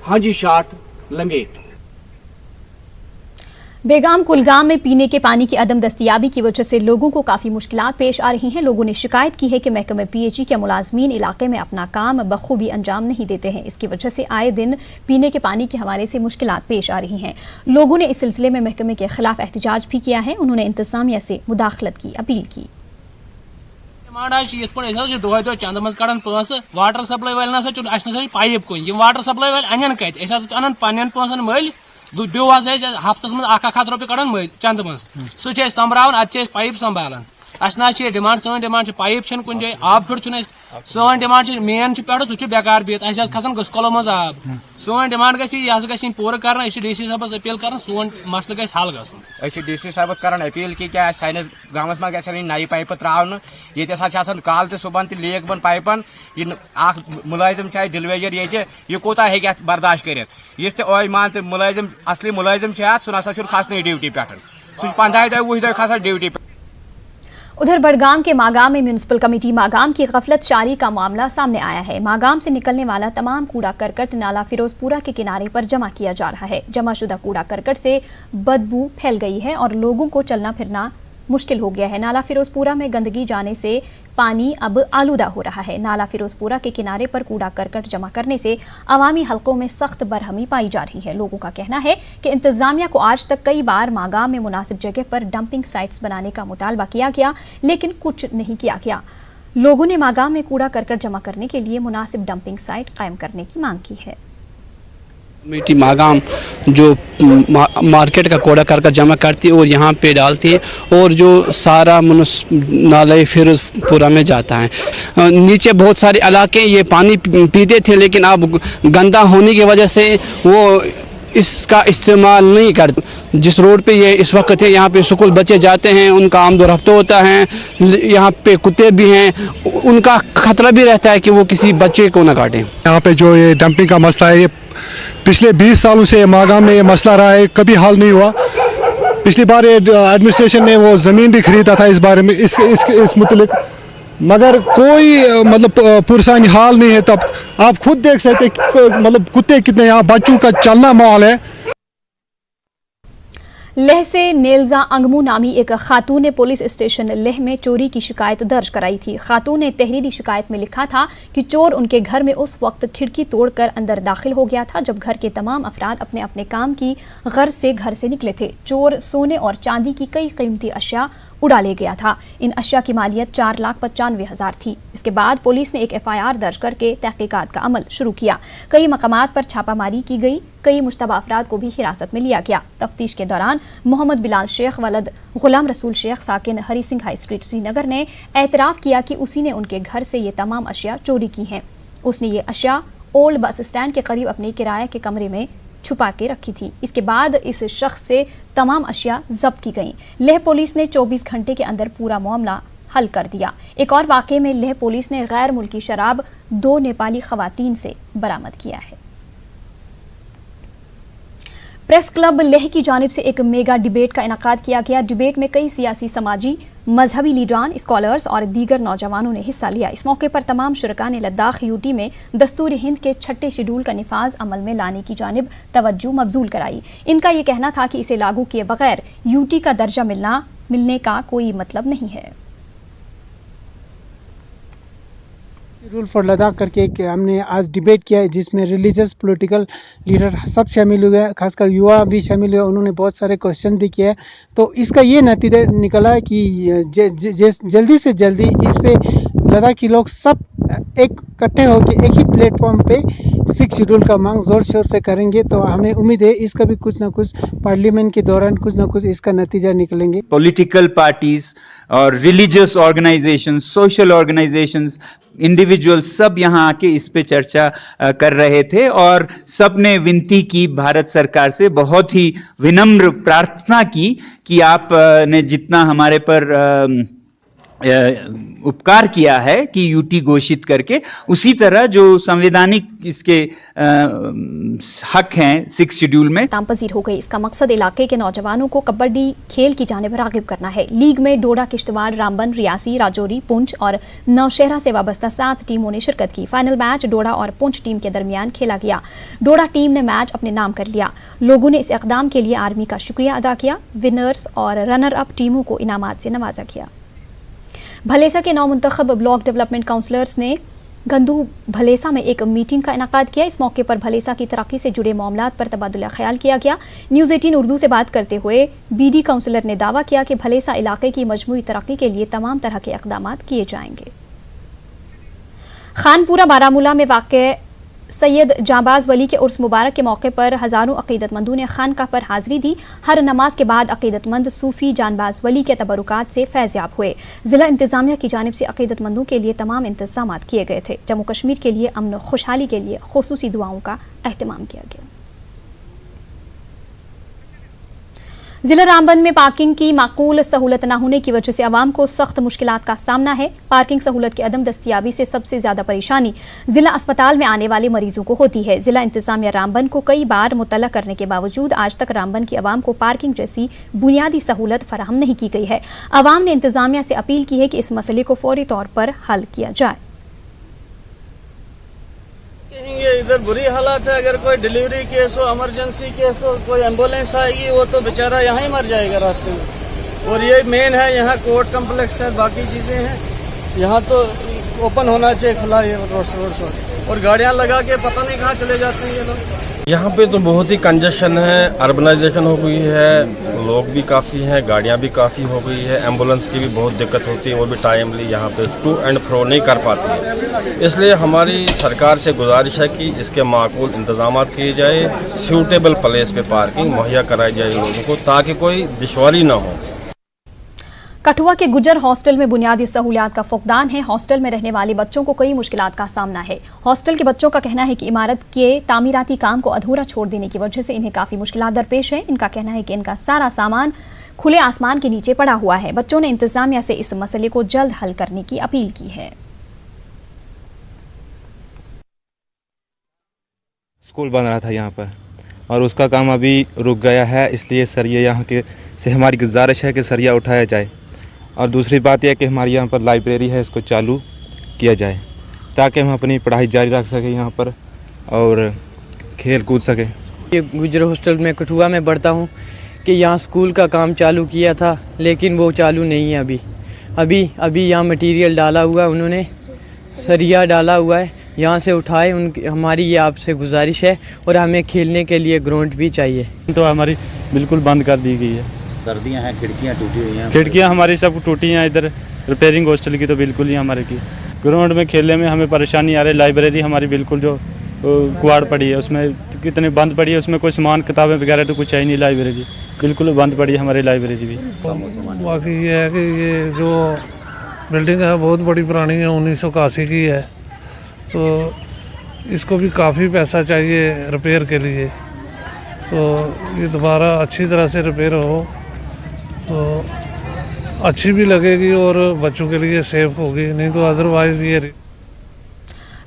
हांजी शाट लंगेट। बेगाम कुलगाम में पीने के पानी की अदम दस्तियाबी की वजह से लोगों को काफ़ी मुश्किलात पेश आ रही हैं। लोगों ने शिकायत की है कि महकमे PHE के मुलाजमीन इलाके में अपना काम बखूबी अंजाम नहीं देते हैं। इसकी वजह से आए दिन पीने के पानी के हवाले से मुश्किलात पेश आ रही हैं। लोगों ने इस सिलसिले में महकमे के खिलाफ एहतजाज भी किया है। उन्होंने इंतजामिया से मुदाखलत की अपील की। दोहे दो चंद मज कड़न पैस वाटर सप्लाई वाल ना पाइप कुन वाटर सप्लाई वाल अन कत अन पन पैसन मल ब्यू हफ्तस मज 1,000 रुपये कड़न मल चंद मज सह संभरान अत पाइप संभालान अस ना डिमांड सन डिमांड पाइप कुन जाए आब फिर सन डिमांड मेन पे सह बेकार बिहत खसान गसकोलो मज आब सन डिमांड गई पूरा कर DC साहबस अपील कर सोन मसल गल हल गई DC साहबस कर अपील कि क्या साइनस गाँव में गई नई पाइप त्रावन ये काल तो सुबह तो लीक बन पाइपन मुलाजिम डिलवेजर ये कोता हे बर्दाश्त कर मान मुलाजिम असली मुलाजिम सह ना खसने ड्यूटी पे सह 15 दह 20 दह खसान ड्यूटी पे। उधर बड़गाम के मागाम में म्यूनिसिपल कमेटी मागाम की गफलत शारी का मामला सामने आया है। मागाम से निकलने वाला तमाम कूड़ा करकट नाला फिरोजपुरा के किनारे पर जमा किया जा रहा है। जमाशुदा कूड़ा करकट से बदबू फैल गई है और लोगों को चलना फिरना मुश्किल हो गया है। नाला फिरोजपुरा में गंदगी जाने से पानी अब आलूदा हो रहा है। नाला फिरोजपुरा के किनारे पर कूड़ा करकट जमा करने से अवामी हलकों में सख्त बरहमी पाई जा रही है। लोगों का कहना है कि इंतजामिया को आज तक कई बार मागाम में मुनासिब जगह पर डंपिंग साइट्स बनाने का मुतालबा किया गया, लेकिन कुछ नहीं किया गया। लोगों ने मागाम में कूड़ा करकट जमा करने के लिए मुनासिब डंपिंग साइट कायम करने की मांग की है। कमेटी मागाम जो मार्केट का कूड़ा करकट जमा करती है और यहाँ पे डालती है, और जो सारा नाले फिरोजपुरा में जाता है। नीचे बहुत सारे इलाके ये पानी पीते थे, लेकिन अब गंदा होने की वजह से वो इसका इस्तेमाल नहीं करते। जिस रोड पे ये इस वक्त है, यहाँ पे स्कूल बच्चे जाते हैं, उनका आमदोरफ्त होता है, यहाँ पे कुत्ते भी हैं, उनका खतरा भी रहता है कि वो किसी बच्चे को न काटें। यहाँ पे जो ये डंपिंग का मसला है, ये पिछले 20 सालों से मागाम में ये मसला रहा है, कभी हल नहीं हुआ। पिछली बार ये एडमिनिस्ट्रेशन ने वो ज़मीन भी खरीदा था इस बारे में, इस मुतलिक, मगर कोई मतलब पुरसानी हाल नहीं है। तब आप खुद देख सकते मतलब कुत्ते कितने, यहाँ बच्चों का चलना माहौल है। लेह से नेल्जा अंगमू नामी एक खातून ने पुलिस स्टेशन लेह में चोरी की शिकायत दर्ज कराई थी। खातून ने तहरीरी शिकायत में लिखा था कि चोर उनके घर में उस वक्त खिड़की तोड़कर अंदर दाखिल हो गया था जब घर के तमाम अफराद अपने अपने काम की गर्ज से घर से निकले थे। चोर सोने और चांदी की कई कीमती अशिया उड़ा ले गया था। इन अशिया की मालियत 4,95,000 थी। इसके बाद पुलिस ने एक FIR दर्ज करके तहकीकात का अमल शुरू किया। कई मकामात पर छापामारी की गई, कई मुश्तबा अफराद को भी हिरासत में लिया गया। तफ्तीश के दौरान मोहम्मद बिलाल शेख वलद गुलाम रसूल शेख साकिन हरी सिंह हाई स्ट्रीट श्रीनगर ने एतराफ़ किया कि उसी ने उनके घर से ये तमाम अशिया चोरी की हैं। उसने ये अशिया ओल्ड बस स्टैंड के करीब अपने किराए के कमरे में छुपा के रखी थी। इसके बाद इस शख्स से तमाम अशिया जब्त की गईं। लेह पुलिस ने 24 घंटे के अंदर पूरा मामला हल कर दिया। एक और वाक़े में लेह पुलिस ने गैर मुल्की शराब 2 नेपाली खवातीन से बरामद किया है। प्रेस क्लब लेह की जानिब से एक मेगा डिबेट का इनकाद किया गया। डिबेट में कई सियासी, समाजी, मजहबी लीडरान, स्कॉलर्स और दीगर नौजवानों ने हिस्सा लिया। इस मौके पर तमाम शुरका ने लद्दाख UT में दस्तूरी हिंद के 6ठे शेड्यूल का निफाज अमल में लाने की जानिब तवज्जो मबजूल कराई। इनका ये कहना था कि इसे लागू किए बगैर UT का दर्जा मिलने का कोई मतलब नहीं है। रूल फॉर लद्दाख करके एक हमने आज डिबेट किया है, जिसमें रिलीजियस पॉलिटिकल लीडर सब शामिल हुए, खासकर युवा भी शामिल हुए। उन्होंने बहुत सारे क्वेश्चन भी किए। तो इसका ये नतीजा निकला है कि जल्दी से जल्दी इस पे लद्दाख के लोग सब इकट्ठे होकर एक ही प्लेटफॉर्म पे 6 शेड्यूल का मांग जोर शोर से करेंगे। तो हमें उम्मीद है इसका भी कुछ ना कुछ पार्लियामेंट के दौरान कुछ ना कुछ इसका नतीजा निकलेंगे। पॉलिटिकल पार्टीज और religious organisation, social organisations, individuals सब यहाँ आके इस पे चर्चा कर रहे थे और सब ने विनती की भारत सरकार से, बहुत ही विनम्र प्रार्थना की कि आप ने जितना हमारे पर उपकार किया है कि UT घोषित करके, उसी तरह जो संवैधानिक इसके हक हैं 6 शेड्यूल में तामपजीर हो गई। इसका मकसद इलाके के नौजवानों को कबड्डी खेल की जानिब रागिब करना है। लीग में डोडा, किश्तवाड़, रामबन, रियासी, राजौरी, पुंछ और नौशहरा से वाबस्ता 7 टीमों ने शिरकत की। फाइनल मैच डोडा और पुंछ टीम के दरमियान खेला गया। डोडा टीम ने मैच अपने नाम कर लिया। लोगों ने इस इक़दाम के लिए आर्मी का शुक्रिया अदा किया। विनर्स और रनर अप टीमों को इनामात से नवाजा गया। भलेसा के नौमुंतखब ब्लॉक डेवलपमेंट काउंसलर्स ने गंदू भलेसा में एक मीटिंग का इनकाद किया। इस मौके पर भलेसा की तरक्की से जुड़े मामलात पर तबादुला ख्याल किया गया। न्यूज़ 18 उर्दू से बात करते हुए BD काउंसलर ने दावा किया कि भलेसा इलाके की मजमूई तरक्की के लिए तमाम तरह के इक़दामात किए जाएंगे। खानपुरा बारामूला में वाक़ सैयद जाबाज वली के उर्स मुबारक के मौके पर हज़ारों अक़ीदतमंदों ने खानकाह पर हाज़िरी दी। हर नमाज के बाद अक़ीदतमंद सूफ़ी जानबाज वली के तबरुकात से फैज़याब हुए। ज़िला इंतज़ामिया की जानिब से अक़ीदतमंदों के लिए तमाम इंतज़ामात किए गए थे। जम्मू कश्मीर के लिए अमन व खुशहाली के लिए खुसूसी दुआओं का एहतमाम किया गया। जिला रामबन में पार्किंग की माकूल सहूलत न होने की वजह से आवाम को सख्त मुश्किलात का सामना है। पार्किंग सहूलत की अदम दस्तियाबी से सबसे ज्यादा परेशानी जिला अस्पताल में आने वाले मरीजों को होती है। जिला इंतजामिया रामबन को कई बार मुतल्ला करने के बावजूद आज तक रामबन की आवाम को पार्किंग जैसी बुनियादी सहूलत फराहम नहीं की गई है। आवाम ने इंतजामिया से अपील की है कि इस मसले को फौरी तौर पर हल किया जाए। इधर बुरी हालत है। अगर कोई डिलीवरी केस हो, इमरजेंसी केस हो, कोई एम्बुलेंस आएगी वो तो बेचारा यहाँ ही मर जाएगा रास्ते में। और ये मेन है, यहाँ कोर्ट कम्प्लेक्स है, बाकी चीज़ें हैं। यहाँ तो ओपन होना चाहिए, खुला ये रोड और गाड़ियाँ लगा के पता नहीं कहाँ चले जाते हैं ये लोग। यहाँ पे तो बहुत ही कंजेशन है, अर्बनाइजेशन हो गई है, लोग भी काफ़ी हैं, गाड़ियाँ भी काफ़ी हो गई है, एम्बुलेंस की भी बहुत दिक्कत होती है, वो भी टाइमली यहाँ पे टू एंड फ्रो नहीं कर पाती है। इसलिए हमारी सरकार से गुजारिश है कि इसके माकूल इंतजाम किए जाए, सूटेबल प्लेस पे पार्किंग मुहैया कराई जाए लोगों को, ताकि कोई दुश्वारी ना हो। कठुआ के गुजर हॉस्टल में बुनियादी सहूलियात का फुकदान है। हॉस्टल में रहने वाले बच्चों को कई मुश्किलात का सामना है। हॉस्टल के बच्चों का कहना है कि इमारत के तामीराती काम को अधूरा छोड़ देने की वजह से इन्हें काफ़ी मुश्किलात दरपेश है। इनका कहना है कि इनका सारा सामान खुले आसमान के नीचे पड़ा हुआ है। बच्चों ने इंतजामिया से इस मसले को जल्द हल करने की अपील की है। स्कूल बन रहा था यहाँ पर और उसका काम अभी रुक गया है, इसलिए सरिया यहाँ के से हमारी गुजारिश है कि सरिया उठाया जाए। और दूसरी बात यह कि हमारे यहाँ पर लाइब्रेरी है, इसको चालू किया जाए ताकि हम अपनी पढ़ाई जारी रख सकें यहाँ पर और खेल कूद सकें। ये गुजर हॉस्टल में कठुआ में पढ़ता हूँ कि यहाँ स्कूल का काम चालू किया था, लेकिन वो चालू नहीं है। अभी यहाँ मटेरियल डाला हुआ है, उन्होंने सरिया डाला हुआ है, यहाँ से उठाए। हमारी ये आपसे गुजारिश है और हमें खेलने के लिए ग्राउंड भी चाहिए। तो हमारी बिल्कुल बंद कर दी गई है। सर्दियाँ हैं, खिड़कियाँ टूटी हुई हैं। खिड़कियाँ हमारी सब टूटी हैं। इधर रिपेयरिंग हॉस्टल की तो बिल्कुल ही हमारे की। ग्राउंड में खेलने में हमें परेशानी आ रही है। लाइब्रेरी हमारी बिल्कुल जो कुआड़ पड़ी है, उसमें कितने बंद पड़ी है, उसमें कोई सामान किताबें वगैरह तो कुछ है ही नहीं। लाइब्रेरी बिल्कुल बंद पड़ी है हमारी लाइब्रेरी भी। बाकी ये है कि ये जो बिल्डिंग है बहुत बड़ी पुरानी है, 1981 की है, तो इसको भी काफ़ी पैसा चाहिए रिपेयर के लिए। तो ये दोबारा अच्छी तरह से रिपेयर हो तो अच्छी भी लगेगी और बच्चों के लिए सेफ होगी, नहीं तो अदरवाइज ये।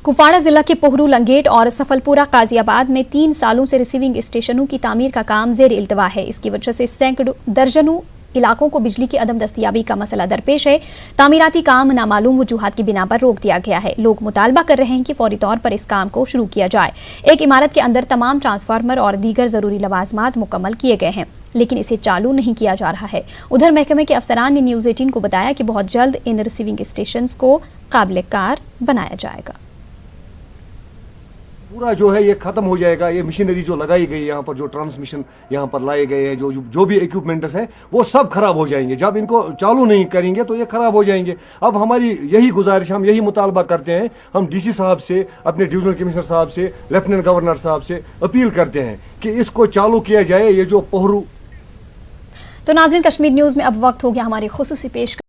कुपवाड़ा जिला के पोहरू, लंगेट और सफलपुरा काजियाबाद में 3 सालों से रिसीविंग स्टेशनों की तामीर का काम जेर इल्तवा है। इसकी वजह से सैकड़ों दर्जनों इलाकों को बिजली की अदम दस्तयाबी का मसला दरपेश है। तामीराती काम नामालूम वजूहात की बिना पर रोक दिया गया है। लोग मुतालबा कर रहे हैं कि फौरी तौर पर इस काम को शुरू किया जाए। एक इमारत के अंदर तमाम ट्रांसफार्मर और दीगर जरूरी लवाजमात मुकम्मल किए गए हैं, लेकिन इसे चालू नहीं किया जा रहा है। उधर महकमे के अफसरान ने न्यूज़ 18 को बताया कि बहुत जल्द इन रिसीविंग स्टेशन को काबिल कार बनाया जाएगा। पूरा जो है ये खत्म हो जाएगा। ये मशीनरी जो लगाई गई यहाँ पर, जो ट्रांसमिशन यहाँ पर लाए गए हैं, जो भी इक्विपमेंट्स हैं, वो सब खराब हो जाएंगे। जब इनको चालू नहीं करेंगे तो ये खराब हो जाएंगे। अब हमारी यही गुजारिश, हम यही मुतालबा करते हैं, हम डीसी साहब से, अपने डिविजनल कमिश्नर साहब से, लेफ्टिनेंट गवर्नर साहब से अपील करते हैं कि इसको चालू किया जाए। ये जो पोहरू। तो नाज़रीन, कश्मीर न्यूज़ में अब वक्त हो गया हमारी खुसूसी पेश